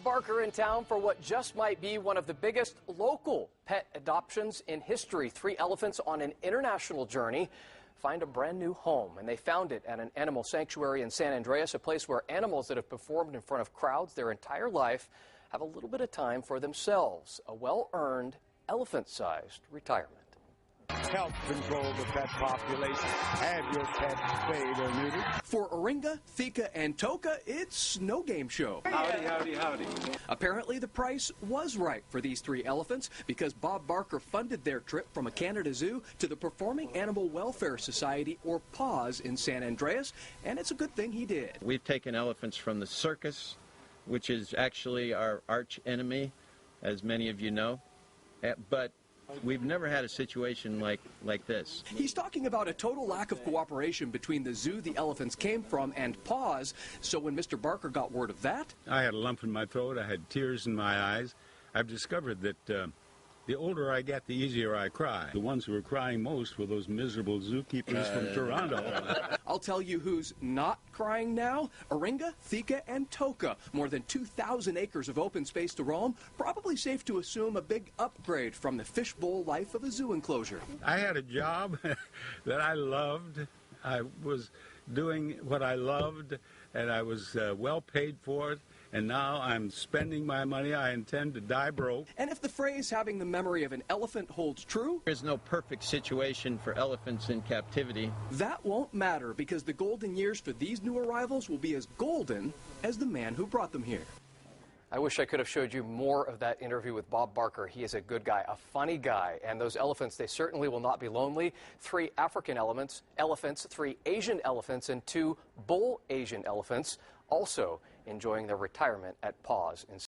Bob Barker in town for what just might be one of the biggest local pet adoptions in history. 3 elephants on an international journey find a brand new home, and they found it at an animal sanctuary in San Andreas, a place where animals that have performed in front of crowds their entire life have a little bit of time for themselves, a well-earned elephant-sized retirement. Help control the pet population. Have your pet spayed or neutered. For Oringa, Thika, and Toka, it's no game show. Howdy, howdy, howdy. Apparently, the price was right for these 3 elephants because Bob Barker funded their trip from a Canada zoo to the Performing Animal Welfare Society, or PAWS, in San Andreas, and it's a good thing he did. We've taken elephants from the circus, which is actually our arch enemy, as many of you know, but we've never had a situation like this. He's talking about a total lack of cooperation between the zoo the elephants came from and PAWS, so when Mr. Barker got word of that... I had a lump in my throat, I had tears in my eyes. I've discovered that the older I get, the easier I cry. The ones who were crying most were those miserable zookeepers from Toronto. I'll tell you who's not crying now. Oringa, Thika, and Toka. More than 2,000 acres of open space to roam. Probably safe to assume a big upgrade from the fishbowl life of a zoo enclosure. I had a job that I loved. I was doing what I loved, and I was well paid for it. And now I'm spending my money. I intend to die broke. And if the phrase having the memory of an elephant holds true, There's no perfect situation for elephants in captivity. that won't matter because the golden years for these new arrivals will be as golden as the man who brought them here. I wish I could have showed you more of that interview with Bob Barker. He is a good guy, a funny guy, and those elephants, they certainly will not be lonely. 3 African elephants, 3 Asian elephants, and 2 bull Asian elephants also enjoying their retirement at PAWS in